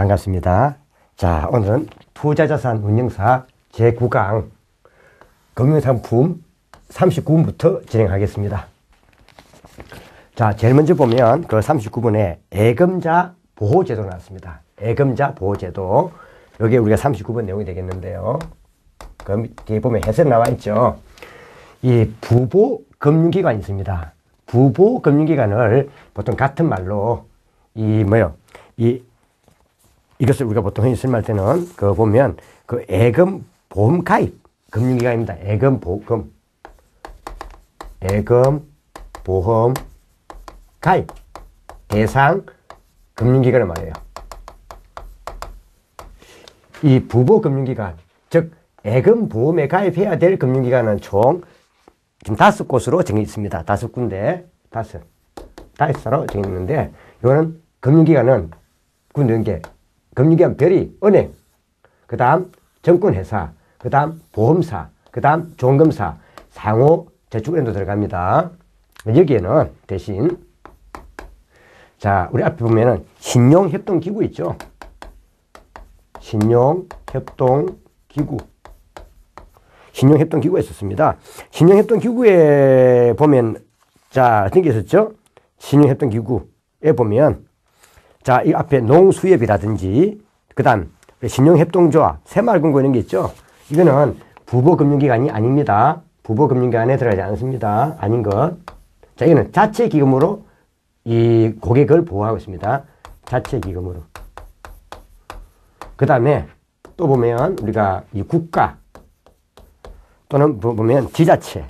반갑습니다. 자, 오늘은 투자자산 운용사 제9강 금융상품 39분부터 진행하겠습니다. 자, 제일 먼저 보면 그 39분에 예금자 보호제도 나왔습니다. 예금자 보호제도. 여기 우리가 39번 내용이 되겠는데요. 그럼 뒤에 보면 해설 나와 있죠. 이 부보금융기관이 있습니다. 부보금융기관을 보통 같은 말로 이것을 우리가 보통 흔히 쓸 때는 그 보면 그 예금 보험 가입 금융기관입니다. 예금 보험 가입 대상 금융기관을 말해요. 이 부보금융기관, 즉 예금 보험에 가입해야 될 금융기관은 총 지금 5곳으로 정해 있습니다. 5군데, 5사로 정해 있는데, 이거는 금융기관은 군대 금융기관 별이 은행, 그 다음 정권회사, 그 다음 보험사, 그 다음 종금사, 상호저축은행도 들어갑니다. 여기에는 대신 자, 우리 앞에 보면은 신용협동기구 있죠. 신용협동기구가 있었습니다. 신용협동기구에 보면 자, 어떤 게 있었죠? 신용협동기구에 보면 자, 이 앞에 농수협이라든지 그 다음 신용협동조합, 새마을금고 이런 게 있죠. 이거는 부보금융기관이 아닙니다. 부보금융기관에 들어가지 않습니다. 아닌 것. 자, 이거는 자체기금으로 이 고객을 보호하고 있습니다. 자체기금으로. 그 다음에 또 보면 우리가 이 국가 또는 보면 지자체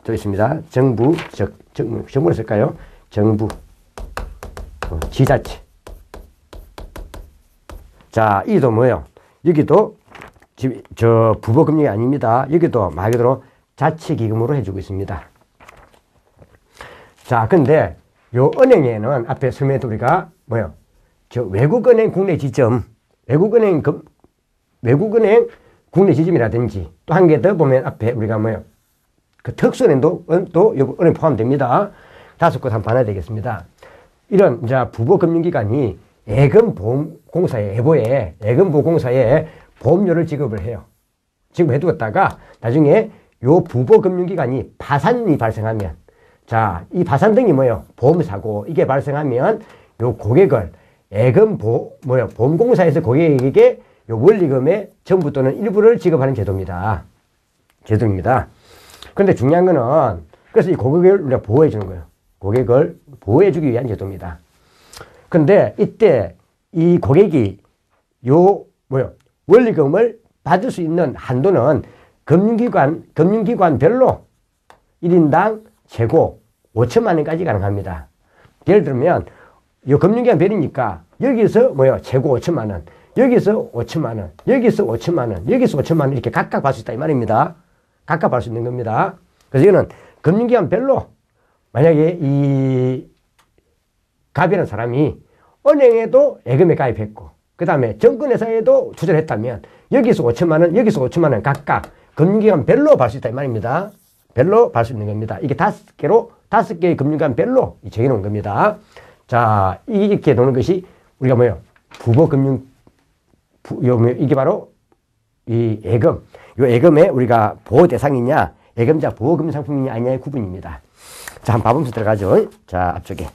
또 있습니다. 정부를 쓸까요? 정부, 지자체. 자, 이도 뭐예요? 여기도 저 부보금융이 아닙니다. 여기도 말 그대로 자체기금으로 해주고 있습니다. 자, 근데 요 은행에는 앞에 설명했던 우리가 뭐예요? 저 외국은행 국내 지점, 외국은행 국내 지점이라든지 또 한 개 더 보면 앞에 우리가 뭐예요? 그 특수은행도 또 은행 포함됩니다. 5곳 한번 봐야 되겠습니다. 이런 이제 부보금융기관이 예금보험공사에 보험료를 지급을 해요. 지급해 두었다가 나중에 요 부보금융기관이 파산이 발생하면 자, 이 파산 등이 뭐예요? 보험사고 이게 발생하면 요 고객을 보험공사에서 고객에게 요 원리금의 전부 또는 일부를 지급하는 제도입니다. 그런데 중요한 거는 그래서 이 고객을 우리가 보호해 주는 거예요. 고객을 보호해 주기 위한 제도입니다. 근데 이때 이 고객이 원리금을 받을 수 있는 한도는 금융기관별로 1인당 최고 5천만 원까지 가능합니다. 예를 들면 이 금융기관 별이니까 여기서 최고 5천만 원, 여기서 5천만 원, 여기서 5천만 원, 여기서 5천만 원 이렇게 각각 받을 수 있다 이 말입니다. 각각 받을 수 있는 겁니다. 그래서 이거는 금융기관별로 만약에 이 갑이라는 사람이 은행에도 예금에 가입했고 그 다음에 정권회사에도 투자를 했다면 여기서 5천만 원, 여기서 5천만 원 각각 금융기관별로 받을 수 있다 이 말입니다. 별로 받을 수 있는 겁니다. 이게 5개의 금융기관별로 정해놓은 겁니다. 자, 이렇게 놓는 것이 우리가 이게 바로 이 예금. 이 예금에 우리가 보호 대상이냐, 예금자 보호금 상품이냐 아니냐의 구분입니다. 자, 한번 봐보면서 들어가죠. 자, 앞쪽에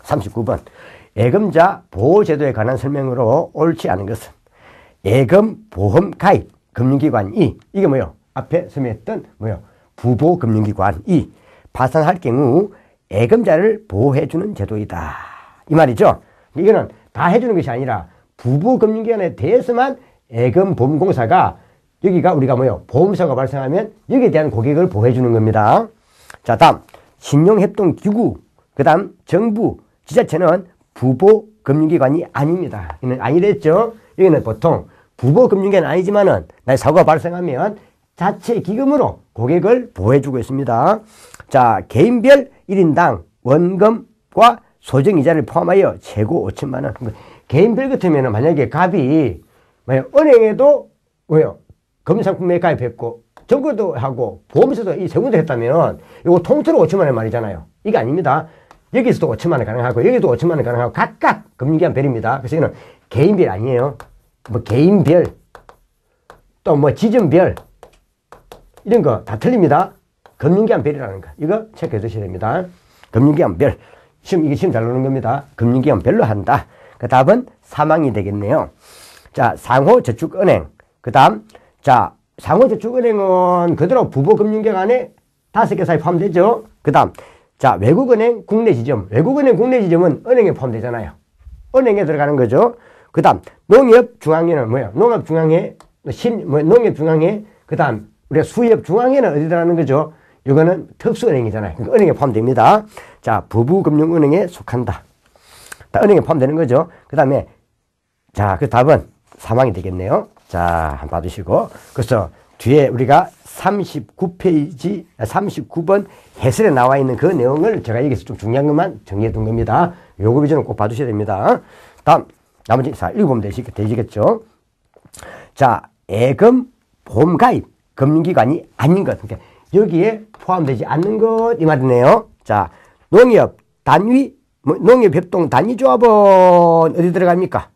39번. 예금자 보호제도에 관한 설명으로 옳지 않은 것은 예금 보험 가입 금융기관이 이게 앞에 설명했던 부보금융기관이 파산할 경우 예금자를 보호해주는 제도이다. 이 말이죠. 이거는 다 해주는 것이 아니라 부보금융기관에 대해서만 예금보험공사가 여기가 우리가 보험사고가 발생하면 여기에 대한 고객을 보호해주는 겁니다. 자, 다음 신용협동기구, 그 다음 정부, 지자체는 부보금융기관이 아닙니다. 이는 아니랬죠. 여기는 보통 부보금융기관은 아니지만은 사고가 발생하면 자체기금으로 고객을 보호해주고 있습니다. 자, 개인별 1인당 원금과 소정이자를 포함하여 최고 5천만 원. 개인별 같으면 만약에 갑이 은행에도 금융상품에 가입했고 정부도 하고 보험사도 이 세 군데 했다면 이거 통째로 5천만 원 말이잖아요. 이게 아닙니다. 여기서도 5천만 원 가능하고 여기도 5천만 원 가능하고 각각 금융기관 별입니다. 그래서 이거는 개인별 아니에요. 뭐 개인별 또 뭐 지점별 이런 거 다 틀립니다. 금융기관 별이라는 거 이거 체크해 두셔야 됩니다. 금융기관 별 이게 시험 잘 나오는 겁니다. 금융기관 별로 한다. 그 답은 사망이 되겠네요. 자, 상호저축은행. 그 다음, 자, 상호저축은행은 그대로 부보금융기관 안에 5개 사이 포함되죠. 그 다음, 자, 외국은행 국내지점. 외국은행 국내지점은 은행에 포함되잖아요. 은행에 들어가는 거죠. 그 다음, 농협중앙회는 뭐야? 농협중앙회, 농협중앙회, 그 다음, 우리가 수협중앙회는 어디 들어가는 거죠? 이거는 특수은행이잖아요. 그러니까 은행에 포함됩니다. 자, 부부금융은행에 속한다. 은행에 포함되는 거죠. 그 다음에, 자, 그 답은 사망이 되겠네요. 자, 한번 봐주시고. 그래서 뒤에 우리가 39페이지, 39번 해설에 나와 있는 그 내용을 제가 여기서 좀 중요한 것만 정리해 둔 겁니다. 요거 위주는 꼭 봐주셔야 됩니다. 다음, 나머지, 자, 읽어보면 되시겠죠. 자, 예금, 보험가입, 금융기관이 아닌 것. 그러니까 여기에 포함되지 않는 것, 이 말이네요. 자, 농협 단위, 농협협동 단위조합은 어디 들어갑니까?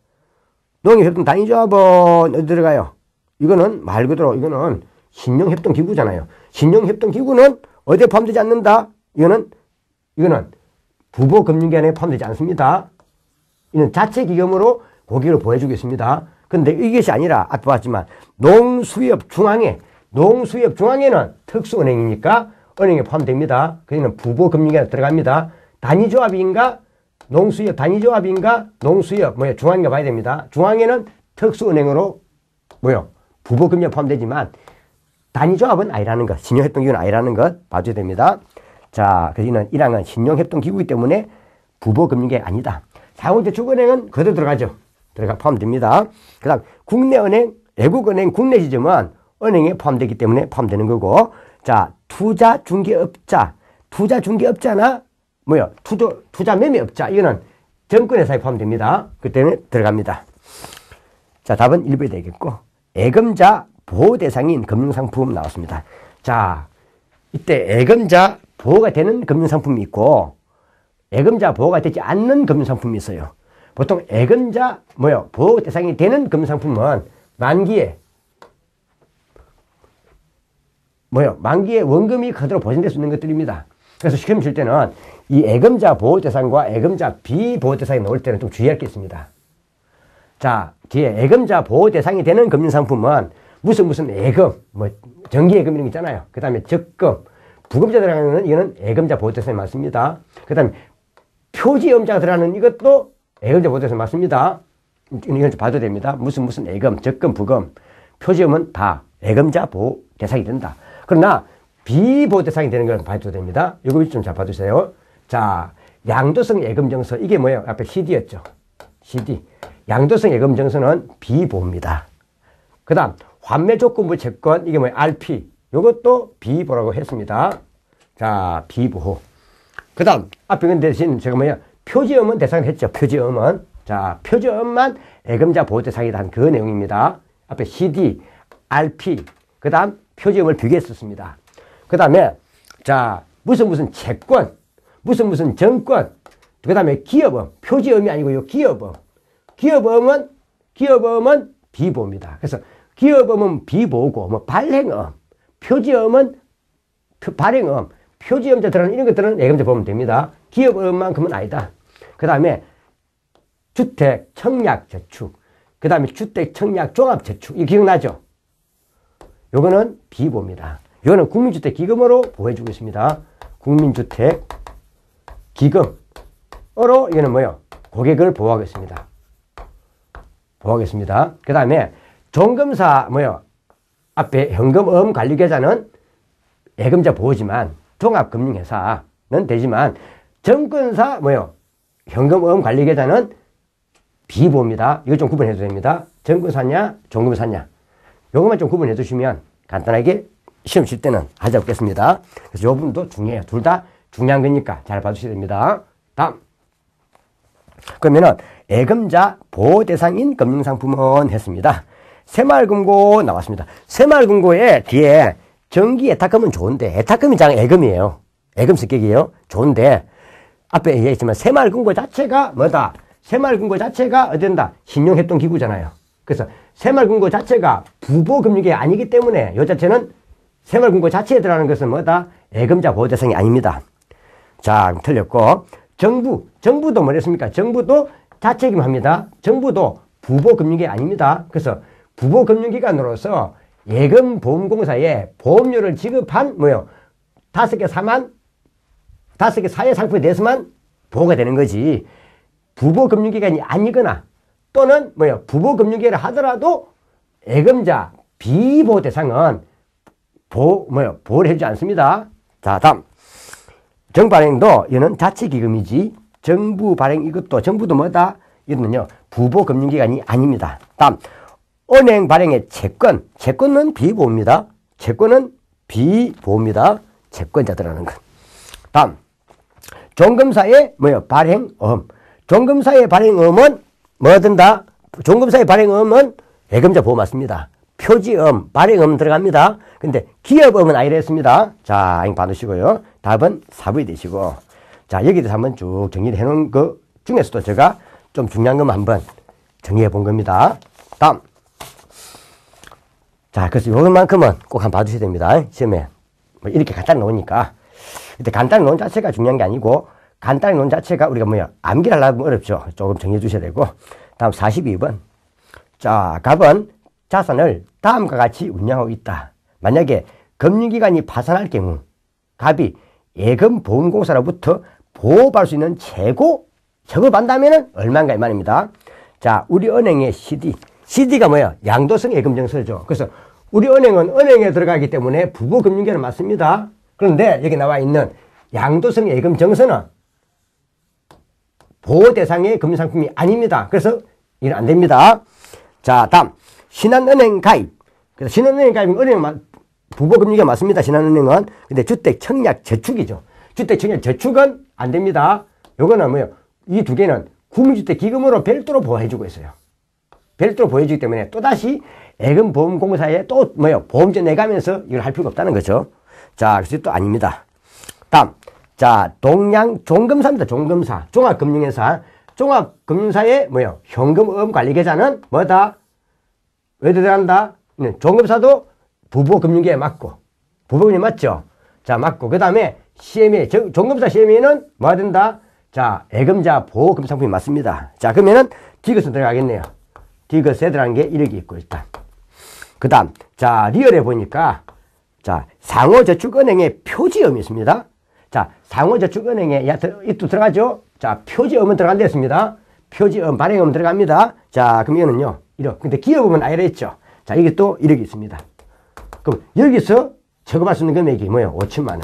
농협협동 단위조합은 어디 들어가요? 이거는 말 그대로 이거는 신용협동기구잖아요. 신용협동기구는 어디에 포함되지 않는다? 이거는 부보금융기관에 포함되지 않습니다. 이는 자체기금으로 고객을 보여주고 있습니다. 근데 이것이 아니라 앞에 봤지만 농수협중앙회, 농수협중앙회는 특수은행이니까 은행에 포함됩니다. 그러면 부보금융기관에 들어갑니다. 단위조합인가? 농수협 단위조합인가? 농수협 중앙회가 봐야 됩니다. 중앙회는 특수은행으로 부보금융에 포함되지만 단위조합은 아니라는 것, 신용협동기구는 아니라는 것 봐줘야 됩니다. 자, 그래서 1항은 신용협동기구이기 때문에 부보금융계 아니다. 상호저축은행은 그대로 들어가죠. 포함됩니다. 그 다음 국내은행, 외국은행, 국내지점은 은행에 포함되기 때문에 포함되는 거고, 자, 투자중개업자, 투자중개업자나 투자매매업자, 이거는 정권회사에 포함됩니다. 그 때문에 들어갑니다. 자, 답은 1번이 되겠고, 예금자 보호대상인 금융상품 나왔습니다. 자, 이때 예금자 보호가 되는 금융상품이 있고, 예금자 보호가 되지 않는 금융상품이 있어요. 보통 예금자 보호대상이 되는 금융상품은 만기에 원금이 그대로 보존될 수 있는 것들입니다. 그래서 시험 칠 때는 이 예금자 보호대상과 예금자 비보호대상이 나올 때는 좀 주의할 게 있습니다. 자, 뒤에 예금자 보호대상이 되는 금융상품은 무슨 예금, 정기예금 이런 게 있잖아요. 그 다음에 적금, 부금자 들어가는 이거는 예금자 보호대상이 맞습니다. 그 다음에 표지음자가 들어가는 이것도 예금자 보호대상이 맞습니다. 이건 좀 봐도 됩니다. 무슨 예금, 적금, 부금, 표지음은 다 예금자 보호대상이 된다. 그러나 비보호대상이 되는 건 봐도 됩니다. 이거 좀 잘 봐주세요. 자, 양도성 예금증서, 이게 뭐예요? 앞에 CD였죠. CD. 양도성 예금증서는 비보호입니다. 그 다음, 환매조건부 채권, 이게 뭐예요? RP. 이것도 비보호라고 했습니다. 자, 비보호. 그 다음, 앞에 건 대신 제가 표지음은 대상을 했죠. 표지음은. 자, 표지음만 예금자 보호 대상이다 한 그 내용입니다. 앞에 CD, RP. 그 다음, 표지음을 비교했었습니다. 그 다음에, 자, 무슨 채권, 무슨 정권, 그 다음에 기업음, 표지음이 아니고요, 기업음. 기업음은 비보호입니다. 그래서 기업음은 비보호고, 발행음, 표지음은 발행음, 표지음자 들어가는 이런 것들은 예금자 보면 됩니다. 기업음만큼은 아니다. 그 다음에 주택, 청약, 저축, 그 다음에 주택, 청약, 종합, 저축, 이거 기억나죠? 요거는 비보호입니다. 요거는 국민주택 기금으로 보호해주고 있습니다. 국민주택 기금으로 이거는 고객을 보호하겠습니다. 그 다음에 종금사 앞에 현금음 관리계좌는 예금자 보호지만 종합금융회사는 되지만 정권사 현금음 관리계좌는 비보호입니다. 이거 좀 구분해 줘야 됩니다. 정권사냐 종금사냐 요것만 좀 구분해 주시면 간단하게 시험 칠 때는 하지 않겠습니다. 그래서 요 부분도 중요해요. 둘 다 중요한 거니까 잘 봐주셔야 됩니다. 다음. 그러면은 예금자 보호 대상인 금융상품은 했습니다. 새마을금고 나왔습니다. 새마을금고에 뒤에 정기 예탁금은 좋은데, 예탁금이 장 예금이에요. 예금 성격이에요. 좋은데, 앞에 얘기했지만 새마을금고 자체가 뭐다? 새마을금고 자체가 어딘다? 신용협동기구잖아요. 그래서 새마을금고 자체가 부보금융이 아니기 때문에 이 자체는 새마을금고 자체에 들어가는 것은 뭐다? 예금자 보호 대상이 아닙니다. 자, 틀렸고 정부도 뭐랬습니까? 정부도 자체기금합니다. 정부도 부보금융이 아닙니다. 그래서 부보금융기관으로서 예금보험공사에 보험료를 지급한 뭐요? 5개 사회 상품에 대해서만 보호가 되는 거지. 부보금융기관이 아니거나 또는 뭐요? 부보금융기관을 하더라도 예금자 비보호 대상은 보호를 해주지 않습니다. 자, 다음. 정부 발행도 이거는 자치기금이지. 정부 발행 이것도 정부도 뭐다? 이거는요 부보금융기관이 아닙니다. 다음. 은행 발행의 채권은 비보호입니다. 채권은 비보호입니다. 채권자들하는 것. 다음. 종금사의 뭐요? 발행음. 종금사의 발행음은 뭐든다? 종금사의 발행음은 예금자 보호 맞습니다. 표지음, 발행음 들어갑니다. 근데 기업음은 아니라 했습니다. 자, 이거 받으시고요. 답은 4번이 되시고. 자, 여기에 대해서 한번 쭉 정리를 해놓은 것 중에서도 제가 좀 중요한 것만 한번 정리해 본 겁니다. 다음. 자, 그래서 요것만큼은 꼭 한번 봐주셔야 됩니다. 시험에. 뭐 이렇게 간단히 나오니까. 근데 간단히 나온 자체가 중요한 게 아니고, 간단히 나온 자체가 우리가 뭐야, 암기를 하려면 어렵죠. 조금 정리해 주셔야 되고. 다음 42번. 자, 갑은 자산을 다음과 같이 운영하고 있다. 만약에 금융기관이 파산할 경우, 갑이 예금보험공사로부터 보호받을 수 있는 재고를 받는다면 얼마인가 이 말입니다. 자, 우리 은행의 CD가 뭐야? 양도성 예금증서죠. 그래서 우리 은행은 은행에 들어가기 때문에 부보금융계는 맞습니다. 그런데 여기 나와 있는 양도성 예금증서는 보호 대상의 금융상품이 아닙니다. 그래서 이건 안 됩니다. 자, 다음. 신한은행 가입. 그래서 신한은행 가입은 은행 부보금융계가 맞습니다. 신한은행은. 근데 주택청약 저축이죠. 주택청약 저축은 안 됩니다. 요거는 뭐예요? 이 두 개는 국민주택기금으로 별도로 보호해주고 있어요. 별도로 보호해주기 때문에 또다시 예금보험공사에 또 뭐예요? 보험료 내가면서 이걸 할 필요가 없다는 거죠. 자, 그래서 또 아닙니다. 다음. 자, 종금사입니다. 종금사. 종합금융회사. 종합금융사의 뭐예요? 현금음 관리계좌는 뭐다? 왜 들어간다? 종금사도 부보금융계에 맞고. 부보금융 맞죠? 자, 맞고. 그 다음에 CMA. 종금사 CMA는 뭐가 된다? 자, 예금자 보호금상품이 맞습니다. 자, 그러면은 디귿은 들어가겠네요. 디귿에 들어간 게 1억이 있고, 일단. 그 다음. 자, 리얼에 보니까, 자, 상호저축은행의 표지음이 있습니다. 자, 상호저축은행에, 이또 들어가죠? 자, 표지음은 들어간댔습니다. 표지음, 발행음 들어갑니다. 자, 그럼 이거는요, 1억. 근데 기업음은 아니라 했죠. 자, 이게 또 1억이 있습니다. 그럼 여기서 처급할 수 있는 금액이 뭐예요? 5천만 원.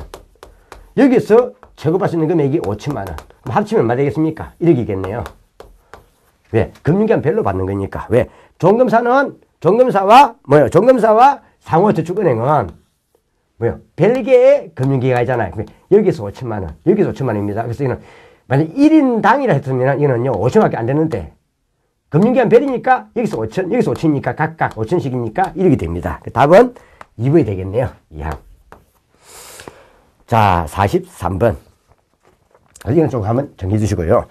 여기서 처급할 수 있는 금액이 5천만 원. 그럼 합치면 얼마 되겠습니까? 1억이겠네요. 왜? 금융기관 별로 받는 거니까. 왜? 종금사와 상호저축은행은 뭐요? 별개의 금융기관이잖아요. 여기서 5천만 원, 여기서 5천만 원입니다. 그래서 이거는 만약 1인당이라 했으면 이거는요, 5천밖에 안 되는데, 금융기관 별이니까 여기서 5천, 여기서 5천이니까 각각 5천씩이니까 1억이 됩니다. 답은 2번이 되겠네요. 2항. 자, 43번. 이건 좀 한번 정해 주시고요.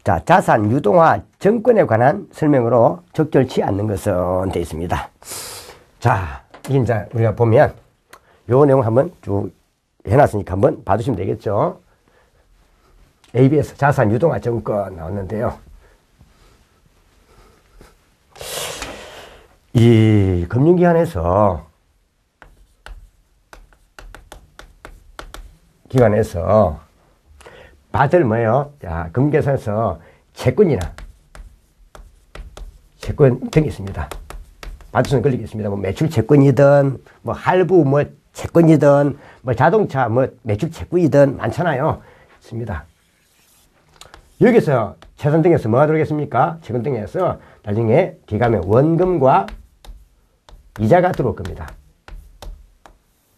자, 자산 유동화 정권에 관한 설명으로 적절치 않는 것은 되어 있습니다. 자, 이제 우리가 보면 요 내용 한번 쭉 해놨으니까 한번 봐주시면 되겠죠. ABS 자산 유동화 정권 나왔는데요. 이 금융기관에서 받을 뭐예요? 자, 금융계산서 채권이 등이 있습니다. 받을 수는 걸리겠습니다. 뭐 매출 채권이든, 뭐 할부 뭐 채권이든, 뭐 자동차 뭐 매출 채권이든 많잖아요. 있습니다. 여기서 채권 등에서 뭐가 들어오겠습니까? 채권 등에서 나중에 뒤가면 원금과 이자가 들어올 겁니다.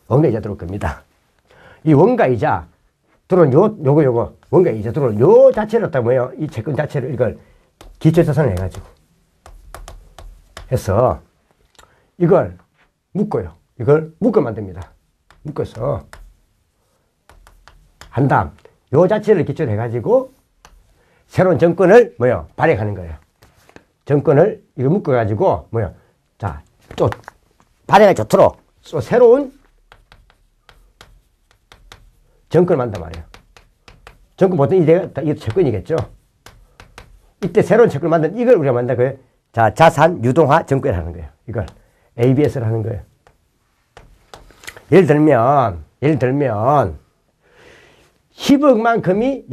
원가 이자 들어올 겁니다. 이 원가 이자 들어온 요거 원가 이자 들어온 요 자체를 갖다 뭐예요? 이 채권 자체를 이걸 기초자산을 해가지고 해서 이걸 묶어요. 이걸 묶어 만듭니다. 묶어서 한 다음 요 자체를 기초로 해가지고 새로운 정권을 뭐요? 발행하는 거예요. 정권을 이거 묶어가지고 뭐요? 자, 또 발행을 좋도록 또 새로운 정권을 만든단 말이에요. 정권 보통 이게 채권이겠죠. 이때 새로운 채권을 만든 이걸 우리가 만든 거예요. 자, 자산 유동화 정권을 하는 거예요. 이걸 ABS를 하는 거예요. 예를 들면 10억만큼이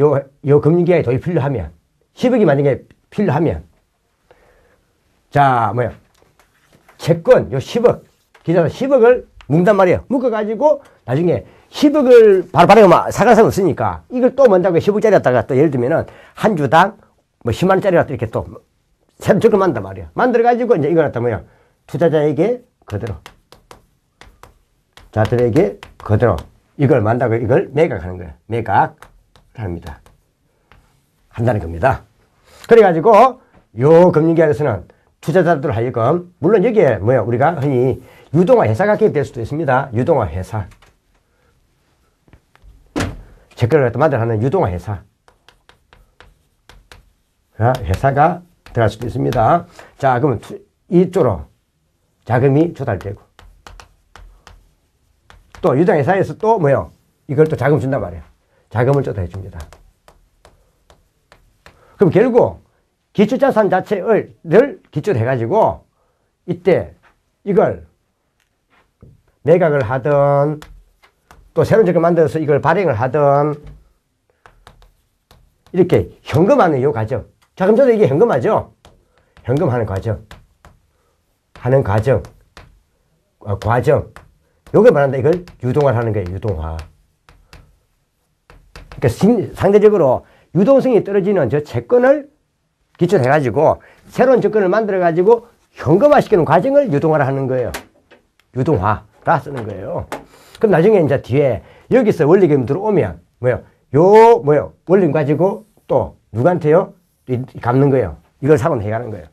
요 금융기관에 돈이 필요하면 10억이 만약에 필요하면 자, 뭐야 채권 요 10억 기존 10억을 묶단 말이에요. 묶어가지고 나중에 10억을 바로 발행하면 사갈 사람 없으니까 이걸 또 뭔다고 10억짜리였다가 또 예를 들면은 한 주당 뭐 10만원짜리라도 이렇게 또 새로 적을 만든단 말이에요. 만들어가지고 이제 이걸 갖다 뭐야 투자자에게 그대로 자들에게 그대로 이걸 만다고 이걸 매각하는 거예요. 매각합니다. 한다는 겁니다. 그래가지고 요 금융기관에서는 투자자들 하여금 물론 여기에 뭐야 우리가 흔히 유동화 회사가 개입될 수도 있습니다. 유동화 회사 채권을 갖다 만들어하는 유동화 회사 회사가 들어갈 수도 있습니다. 자, 그러면 이쪽으로 자금이 조달되고 또 유동회사에서 또 뭐요? 이걸 또 자금 준단 말이에요. 자금을 조달해 줍니다. 그럼 결국 기초자산 자체를 기초로 해가지고 이때 이걸 매각을 하든 또 새로운 적을 만들어서 이걸 발행을 하든 이렇게 현금하는 이 과정. 자금 조달 이게 현금하죠? 현금하는 과정. 하는 과정. 요게 말한다. 이걸 유동화를 하는 거예요. 유동화. 그러니까 상대적으로 유동성이 떨어지는 저 채권을 기초로 해가지고 새로운 채권을 만들어가지고 현금화시키는 과정을 유동화를 하는 거예요. 유동화라 쓰는 거예요. 그럼 나중에 이제 뒤에 여기서 원리금 들어오면 원리금 가지고 또 누구한테요? 갚는 거예요. 이걸 상환해가는 거예요.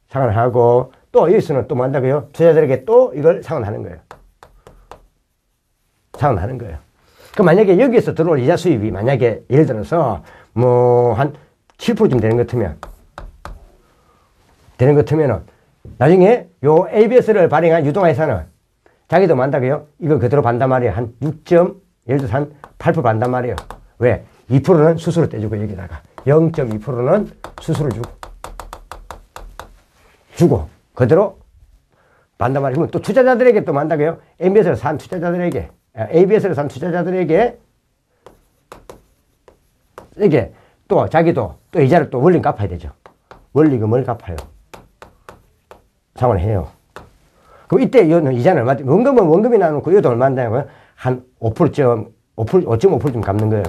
상환하고 또 여기서는 또 뭐 한다고요? 투자자들에게 또 이걸 상환하는 거예요. 상환하는 거예요. 그럼 만약에 여기에서 들어올 이자 수입이 만약에 예를 들어서 뭐 한 7%쯤 되는 것 같으면은 나중에 요 ABS를 발행한 유동화회사는 자기도 뭐 한다고요? 이걸 그대로 받단 말이에요. 한 6. 예를 들어서 한 8% 받단 말이에요. 왜? 2%는 수수료 떼주고 여기다가 0.2%는 수수료 주고 그대로 받단 말이에요. 그러면 또 투자자들에게 또 뭐 한다고요? ABS를 산 투자자들에게 이게 또 자기도 또 이자를 또 원리금 갚아야 되죠. 원리금을 갚아요. 상환해요. 그럼 이때 이자는 얼마, 원금이 나놓고 이것도 얼마인데요? 한 5.5%쯤 갚는 거예요.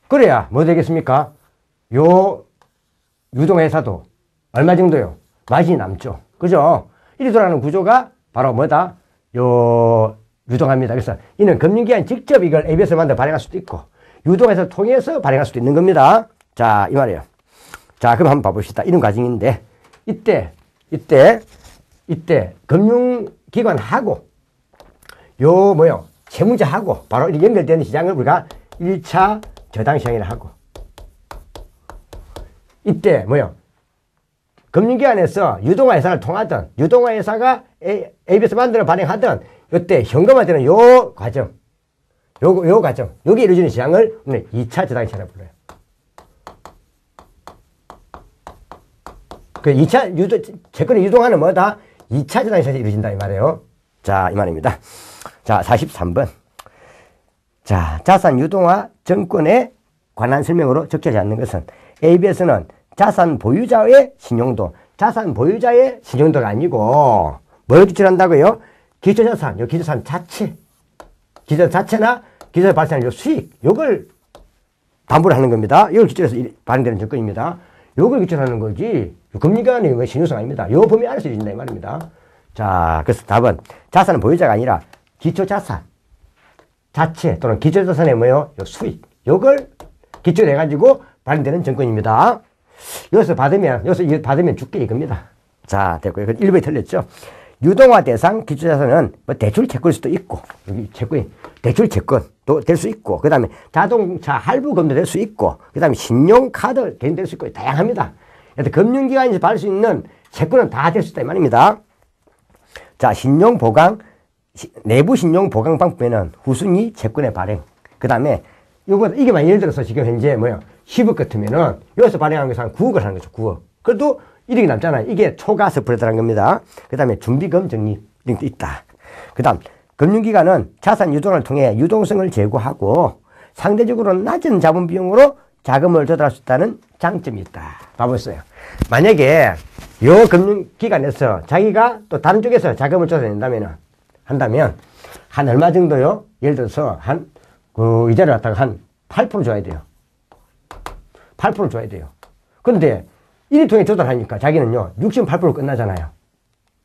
그래야 뭐 되겠습니까? 요 유동회사도 얼마 정도요? 마진이 남죠. 그죠? 이리 돌아가는 구조가 바로 뭐다? 유동합니다. 그래서 이는 금융기관이 직접 이걸 ABS를 만들어 발행할 수도 있고 유동회사 통해서 발행할 수도 있는 겁니다. 자, 이 말이에요. 자, 그럼 한번 봐봅시다. 이런 과정인데 이때 금융기관하고 채무자하고 바로 이렇게 연결되는 시장을 우리가 1차 저당시장이라 하고 이때 금융기관에서 유동화회사를 통하든 유동화회사가 ABS 만들어 발행하든 이때 현금화되는 요 과정 여기 이루어지는 시장을 오늘 2차 저당시장이라고 불러요. 그 2차 채권의 유동화는 뭐다? 2차 저당시장이 이루어진다 이 말이에요. 자, 이 말입니다. 자, 43번. 자, 자산 유동화 정권에 관한 설명으로 적혀지지 않는 것은 ABS는 자산 보유자의 신용도가 아니고 뭘 기초한다고요? 기초자산 자체. 기초 자체나 기초에서 발생하는 요 수익, 요걸 담보를 하는 겁니다. 이걸 기초해서 발행되는 정권입니다. 요걸 기초로 하는 거지, 금융기관이 신용성 아닙니다. 요 범위 안에서 이루어진다, 이 말입니다. 자, 그래서 답은 자산은 보유자가 아니라 기초자산 자체 또는 기초자산의 요 수익, 요걸 기초로 해가지고 발행되는 정권입니다. 여기서 받으면 죽게 이겁니다. 자, 됐고요. 1번이 틀렸죠. 유동화 대상 기초자산은 뭐 대출 채권일 수도 있고, 여기 채권이 대출 채권도 될 수 있고, 그 다음에 자동차 할부금도 될 수 있고, 그 다음에 신용카드 개인될 수 있고, 다양합니다. 금융기관에서 받을 수 있는 채권은 다 될 수 있다 이 말입니다. 자, 내부 신용 보강 방법에는 후순위 채권의 발행, 그 다음에 이게만 예를 들어서 지금 현재 10억 같으면은 여기서 발행한 것은 한 9억을 하는 거죠. 9억. 그래도 1억이 남잖아요. 이게 초과 스프레드라는 겁니다. 그 다음에 준비금 적립 등도 있다. 그 다음 금융기관은 자산 유동을 통해 유동성을 제고하고 상대적으로 낮은 자본 비용으로 자금을 조달할 수 있다는 장점이 있다. 봐보세요. 만약에 요 금융기관에서 자기가 또 다른 쪽에서 자금을 조달한다면 한 얼마 정도요? 예를 들어서 이자를 갖다가 한 8% 줘야 돼요. 8% 줘야 돼요. 그런데 1위 통해 조달하니까 자기는요, 68% 끝나잖아요.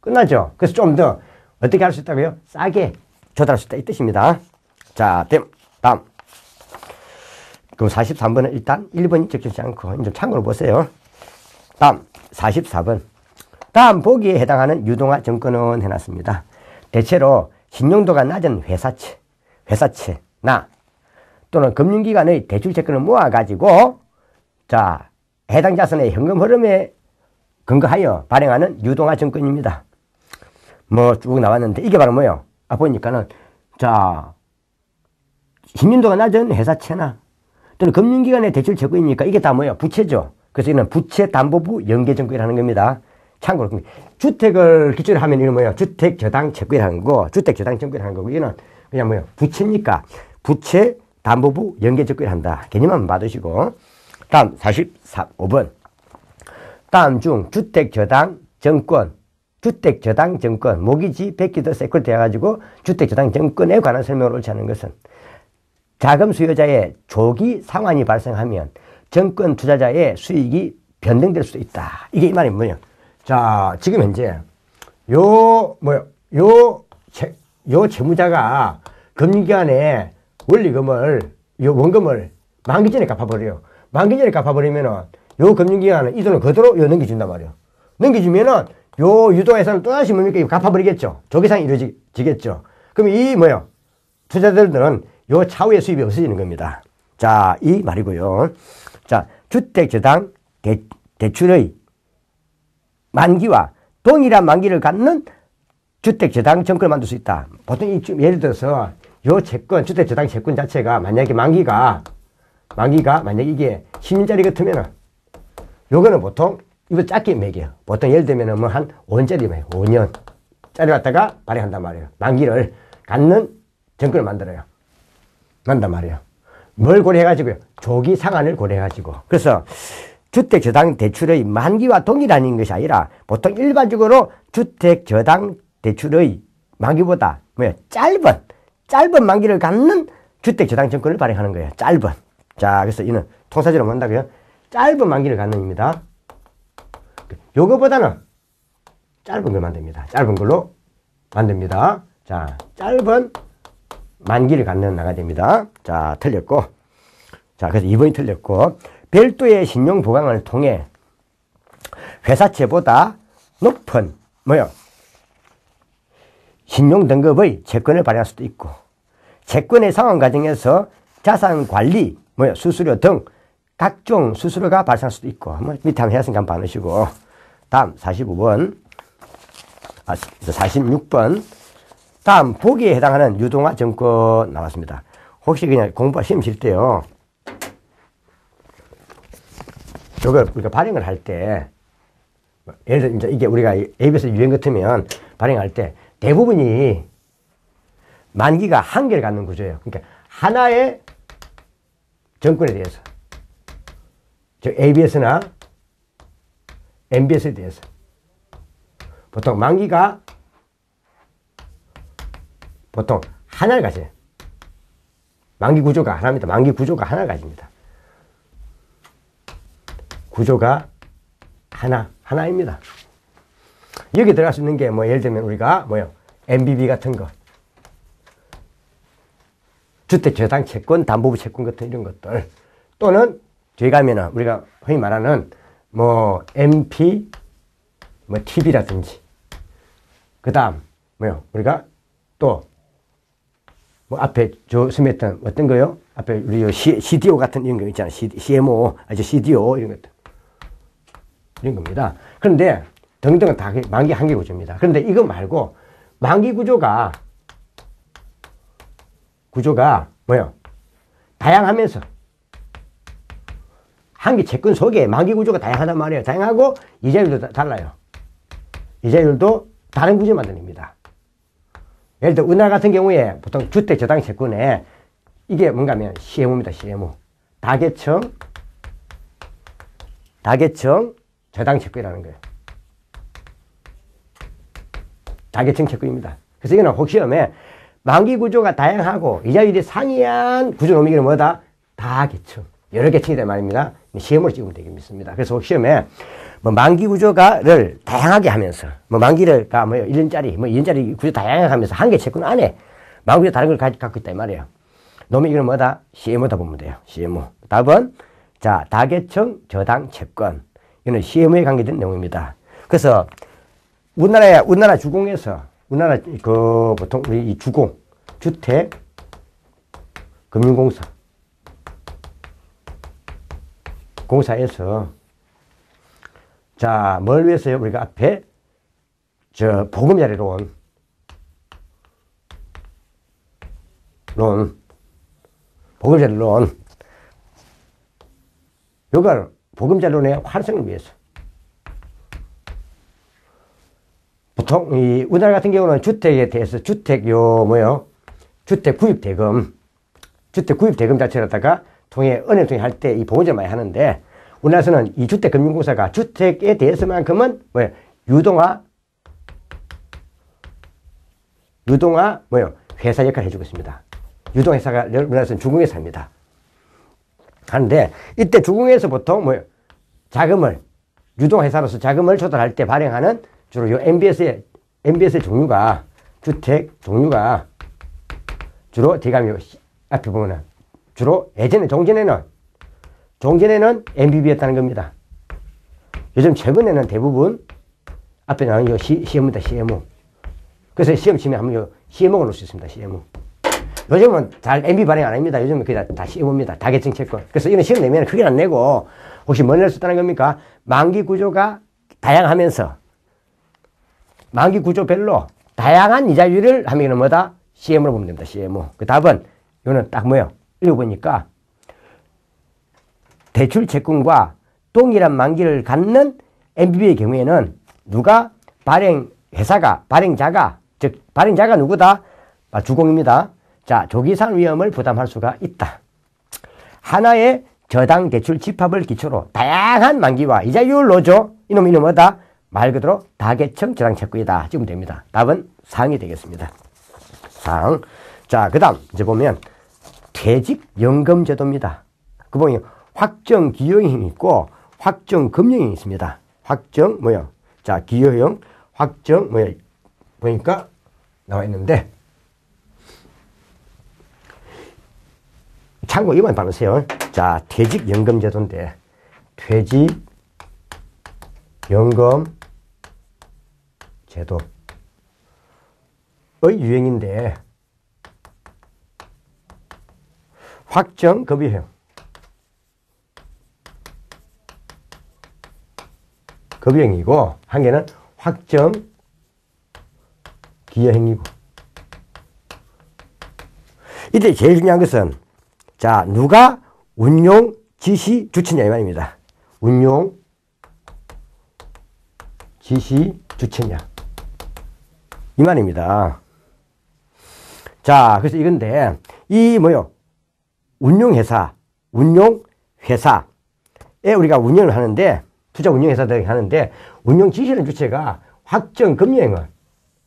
끝나죠? 그래서 좀 더 어떻게 할 수 있다고요? 싸게 조달할 수 있다. 이 뜻입니다. 자, 다음. 그럼 43번은 일단 1번이 적혀지지 않고, 이제 참고로 보세요. 다음, 44번. 다음 보기에 해당하는 유동화 증권은 해놨습니다. 대체로 신용도가 낮은 회사채나 또는 금융기관의 대출채권을 모아가지고, 자, 해당 자산의 현금 흐름에 근거하여 발행하는 유동화 증권입니다. 쭉 나왔는데, 이게 바로 뭐예요? 보니까는, 자, 신용도가 낮은 회사채나 또는 금융기관의 대출 채권이니까 이게 다 뭐예요? 부채죠. 그래서 이는 부채담보부 연계증권이라는 겁니다. 참고로 주택을 기초로 하면 이건 뭐예요? 주택저당채권이라는 거고, 주택저당증권이라는 거고, 이는 그냥 뭐예요? 부채니까 부채담보부 연계증권을 한다. 개념만 받으시고. 다음 45번. 다음 중 주택저당증권, 모기지, 백기도 세컨드 해가지고 주택저당증권에 관한 설명을 옳지 않은 것은 자금 수요자의 조기 상환이 발생하면 정권 투자자의 수익이 변동될 수도 있다. 이게 이 말이 뭐예요? 자, 지금 현재 요 채무자가 금융기관에 원금을 만기 전에 갚아버려요. 만기 전에 갚아버리면은 요 금융기관은 이 돈을 그대로 넘겨준단 말이에요. 넘겨주면은 요 유도회사는 또다시 뭡니까? 갚아버리겠죠. 조기상이 이루어지겠죠. 그럼 투자자들은 요 차후의 수입이 없어지는 겁니다. 자, 이 말이고요. 자, 주택저당 대출의 만기와 동일한 만기를 갖는 주택저당 증권을 만들 수 있다. 보통 예를 들어서 요 채권, 주택저당 채권 자체가 만약에 만기가 만약에 이게 10년짜리 같으면은 요거는 보통 이거 짧게 매겨요. 보통 예를 들면은 한 5년짜리 매요. 5년짜리 갖다가 발행한단 말이에요. 만기를 갖는 증권을 만든단 말이에요. 뭘 고려해가지고요? 조기 상환을 고려해가지고. 그래서 주택저당 대출의 만기와 동일한 것이 아니라 보통 일반적으로 주택저당 대출의 만기보다 짧은 만기를 갖는 주택저당 증권을 발행하는 거예요. 짧은. 자, 그래서 이는 통사적으로 뭔다고요? 짧은 만기를 갖는 입니다. 요거보다는 짧은 걸 만듭니다. 짧은 걸로 만듭니다. 자, 짧은 만기를 갖는 나가 됩니다. 자, 틀렸고. 자, 그래서 2번이 틀렸고. 별도의 신용 보강을 통해 회사채보다 높은, 신용 등급의 채권을 발행할 수도 있고, 채권의 상환 과정에서 자산 관리, 수수료 등 각종 수수료가 발생할 수도 있고, 밑에 한번 해왔으니까 한번 봐놓으시고. 다음 45번, 46번. 다음 보기에 해당하는 유동화 증권 나왔습니다. 혹시 그냥 시험 칠 때요, 이걸 우리가 발행을 할 때, 예를 들어 이제 이게 우리가 ABS 유행 같으면 발행할 때 대부분이 만기가 한 개를 갖는 구조예요. 그러니까 하나의 정권에 대해서, 즉 ABS나 MBS에 대해서 보통 만기가 보통 하나를 가져요. 만기 구조가 하나입니다. 만기 구조가 하나를 가집니다. 구조가 하나입니다. 여기 들어갈 수 있는 게 예를 들면 우리가 MBB 같은 거, 주택저당 채권, 담보부 채권 같은 이런 것들, 또는 저희 가면은 우리가 흔히 말하는 MP, TB라든지 그 다음, 뭐요? 우리가 또, 뭐 앞에 저 스매했던 어떤 거요? 앞에 우리 요 CDO 같은 이런 거 있잖아. CMO, CDO 이런 것들. 이런 겁니다. 그런데 등등은 다 만기 한계 구조입니다. 그런데 이거 말고 만기 구조가 뭐요? 다양하면서 한기 채권 속에 만기 구조가 다양하단 말이에요. 다양하고 이자율도 달라요. 이자율도 다른 구조 만듭니다. 예를 들어 우리나라 같은 경우에 보통 주택 저당 채권에 이게 뭔가 하면 CMO입니다. CMO. 다계층 저당 채권이라는 거예요. 다계층 채권입니다. 그래서 이거는 혹 시험에 만기 구조가 다양하고 이자율이 상이한 구조 놈이기는 뭐다? 다계층. 여러 계층이란 말입니다. 시험으로 찍으면 되겠습니다. 그래서 혹 시험에 뭐 만기 구조가를 다양하게 하면서 뭐 만기를가 뭐 1년짜리 뭐 2년짜리 구조 다양하게 하면서 한 개 채권 안에 만기 구조 다른 걸 갖고 있다 이 말이에요. 놈이 이거는 뭐다? CMO다 보면 돼요. CMO. 답은 자 다계층 저당 채권. 이거는 CMO에 관계된 내용입니다. 그래서 우리나라 주공에서 우리나라 그 보통 우리 이 주공 주택 금융공사 공사에서 자, 뭘 위해서요? 우리가 앞에 저 보금자리 보금자리 론 요걸 보금자리 론의 활성을 위해서 보통 이 우리나라 같은 경우는 주택에 대해서 주택 구입 대금 자체로다가 은행 통해 할 때 이 보금자리 많이 하는데 우리나라에서는 이 주택금융공사가 주택에 대해서만큼은 유동화 회사 역할을 해주고 있습니다. 유동회사가 우리나라에서는 주공회사입니다. 하는데 이때 주공회에서 보통 유동회사로서 자금을 조달할 때 발행하는 주로 요 MBS의 종류가 주택 종류가 주로 대감이 앞에 보면은 주로 종전에는 MBB였다는 겁니다. 요즘 최근에는 대부분 앞에 나오는 요 CMO입니다. CMO. 그래서 시험 치면 한번 CMO가 넣을 수 있습니다. CMO. 요즘은 잘 MB 발행 안 합니다. 요즘은 그게 다 CMO입니다. 다계층 채권. 그래서 이런 시험 내면 크게 안 내고 혹시 뭘 낼 수 있다는 겁니까? 만기 구조가 다양하면서 만기 구조별로 다양한 이자율을 하면 뭐다? CMO로 보면 됩니다. CMO. 그 답은 이거는 딱 읽어보니까 대출 채권과 동일한 만기를 갖는 MBB의 경우에는 발행자가 누구다? 주공입니다. 자, 조기산 위험을 부담할 수가 있다. 하나의 저당 대출 집합을 기초로 다양한 만기와 이자율 노조, 이놈이 뭐다? 말 그대로 다계층 저당 채권이다. 찍으면 됩니다. 답은 상이 되겠습니다. 상. 자, 그 다음, 이제 보면, 퇴직연금제도입니다. 그 보면, 확정 기여형이 있고, 확정 금융형이 있습니다. 확정, 자, 기여형, 확정, 보니까 나와 있는데, 참고 이만 봐주세요. 자, 퇴직연금제도인데, 퇴직연금제도의 유행인데, 확정 급여형. 급여형이고, 한 개는 확정 기여형이고. 이때 제일 중요한 것은, 자, 누가 운용 지시 주체냐, 이 말입니다. 운용 지시 주체냐. 이 말입니다. 자, 그래서 이건데, 운용회사에 우리가 운영을 하는데, 투자 운용회사들이 하는데, 운용 지시하는 주체가 확정금융은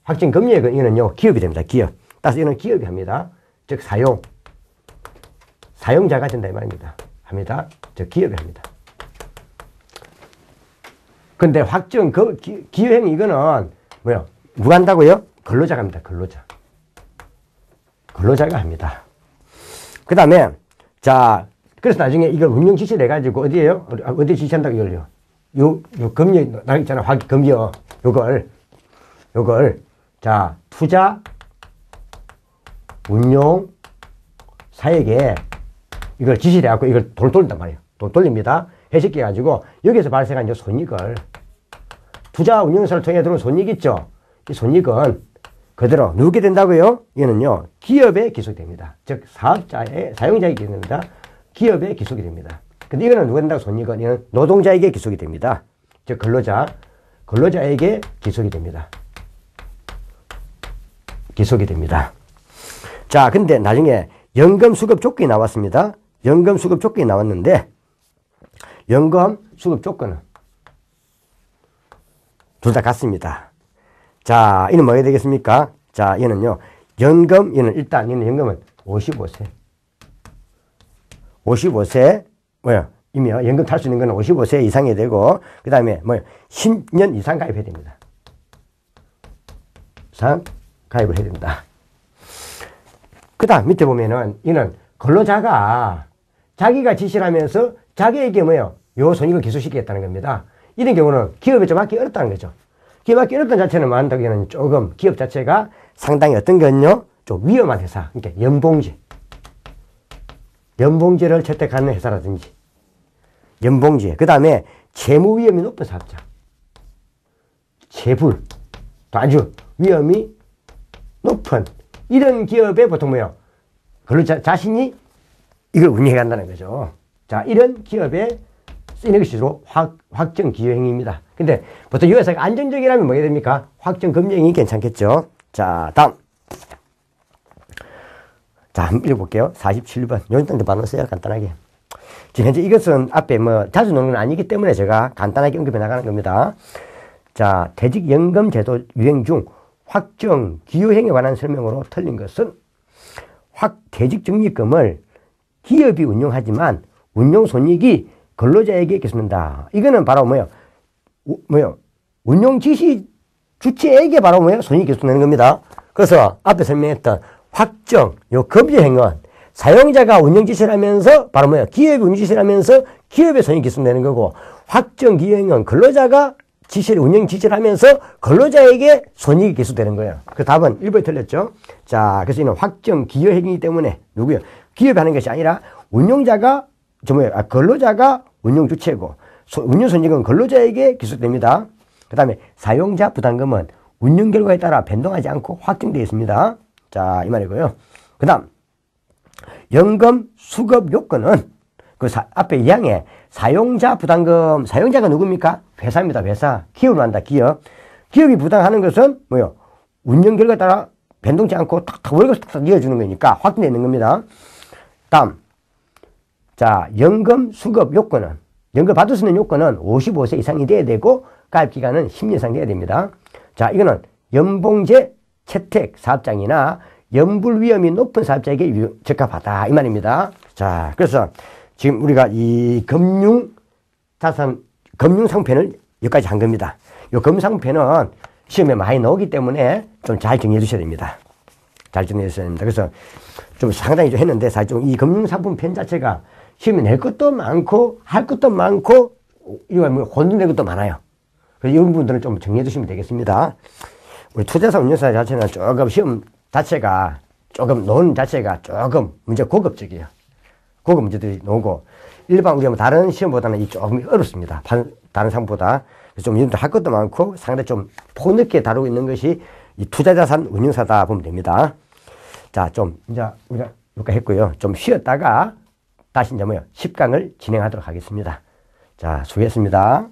이거는요, 기업이 됩니다. 기업. 따라서 이거는 기업이 합니다. 즉, 사용자가 된다, 이 말입니다. 즉, 기업이 합니다. 근데 기여형 이거는 누가 한다고요? 근로자가 합니다. 근로자가 합니다. 그 다음에, 자, 그래서 나중에 이걸 운영 지시를 해가지고, 어디 지시한다고 이걸요? 금리, 나 있잖아, 금리요. 요걸, 자, 투자, 운용사에게 이걸 지시를 해갖고 이걸 돈 돌린단 말이에요. 돈 돌립니다. 해석해가지고 여기서 발생한 이제 손익을 투자 운용사를 통해 들어온 손익 있죠? 이 손익은 그대로 누게 된다고요? 이거는요, 기업에 기속이 됩니다. 즉, 사용자에게 됩니다. 기업에 기속이 됩니다. 근데 이거는 누가 된다고 손익은? 이건 노동자에게 기속이 됩니다. 즉, 근로자에게 기속이 됩니다. 기속이 됩니다. 자, 근데 나중에 연금 수급 조건이 나왔습니다. 연금 수급 조건이 나왔는데, 연금 수급 조건은 둘 다 같습니다. 자, 이는 뭐가 되겠습니까? 자, 얘는요, 일단, 연금은 55세. 55세, 이미 연금 탈 수 있는 건 55세 이상이 되고, 그 다음에 10년 이상 가입해야 됩니다. 이상 가입을 해야 됩니다. 그 다음 밑에 보면은, 이는 근로자가 자기가 지시를 하면서 자기에게 요 손익을 기소시키겠다는 겁니다. 이런 경우는 기업에 좀 하기 어렵다는 거죠. 기업 하기 어렵다는 자체는 말한다기에는 조금 기업 자체가 상당히 어떤 건요, 좀 위험한 회사. 그러니까 연봉제를 채택하는 회사라든지, 그 다음에 재무 위험이 높은 사업자. 재불. 아주 위험이 높은 이런 기업에 보통 근로자 자신이 이걸 운영해 간다는 거죠. 자, 이런 기업에 쓰이는 것이 주로 확정 기여행위입니다. 근데 보통 이 회사가 안정적이라면 뭐가 됩니까? 확정 금융행위 괜찮겠죠? 자, 다음. 자, 한번 읽어볼게요. 47번. 요정도 많았어요. 간단하게. 지금 현재 이것은 앞에 자주 넣는 건 아니기 때문에 제가 간단하게 언급해 나가는 겁니다. 자, 퇴직연금제도 유행 중 확정 기여행위에 관한 설명으로 틀린 것은 퇴직적립금을 기업이 운용하지만 운용손익이 근로자에게 기소된다. 이거는 바로 운용 지시 주체에게 바로 손익이 기소되는 겁니다. 그래서 앞에 설명했던 확정, 금지행위는 사용자가 운영 지시를 하면서 바로 기업이 운영 지시를 하면서 기업의 손익이 기소되는 거고, 확정 기여행위는 근로자가 운영 지시를 하면서 근로자에게 손익이 기소되는 거예요. 그 답은 1번이 틀렸죠. 자, 그래서 이는 확정 기여행위이기 때문에 누구요? 기업이 하는 것이 아니라 근로자가 운용 주체고, 운용 손익은 근로자에게 기소됩니다. 그 다음에 사용자 부담금은 운용 결과에 따라 변동하지 않고 확정되어 있습니다. 자, 이 말이고요. 그 다음, 연금 수급 요건은 앞에 2항에 사용자 부담금, 사용자가 누굽니까? 회사입니다, 회사. 기업을 한다, 기업. 기업이 부담하는 것은 운영 결과에 따라 변동치 않고 탁탁 월급 탁탁 이어주는 거니까 확정되어 있는 겁니다. 다음. 자, 연금 수급 요건은, 연금 받을 수 있는 요건은 55세 이상이 돼야 되고, 가입기간은 10년 이상 돼야 됩니다. 자, 이거는 연봉제 채택 사업장이나 연불 위험이 높은 사업자에게 적합하다. 이 말입니다. 자, 그래서 지금 우리가 이 금융상품편을 여기까지 한 겁니다. 이 금융상품편은 시험에 많이 나오기 때문에 좀 잘 정리해 주셔야 됩니다. 잘 정리해 주셔야 됩니다. 그래서 좀 상당히 좀 했는데, 사실 좀 이 금융상품편 자체가 시험에 낼 것도 많고, 할 것도 많고, 이거 혼돈될 것도 많아요. 그래서 이런 부분들은 좀 정리해 주시면 되겠습니다. 우리 투자사 운용사 자체는 조금 시험 자체가 노는 자체가 조금 문제 고급적이에요. 고급 문제들이 나오고, 일반 우리가 다른 시험보다는 이 조금 어렵습니다. 다른 상보다. 그래서 좀 이런 할 것도 많고, 상당히 좀 폭넓게 다루고 있는 것이 이 투자자산 운용사다 보면 됩니다. 자, 좀 이제 우리가 여기까지 했고요. 좀 쉬었다가 다시 이제 10강을 진행하도록 하겠습니다. 자, 수고했습니다.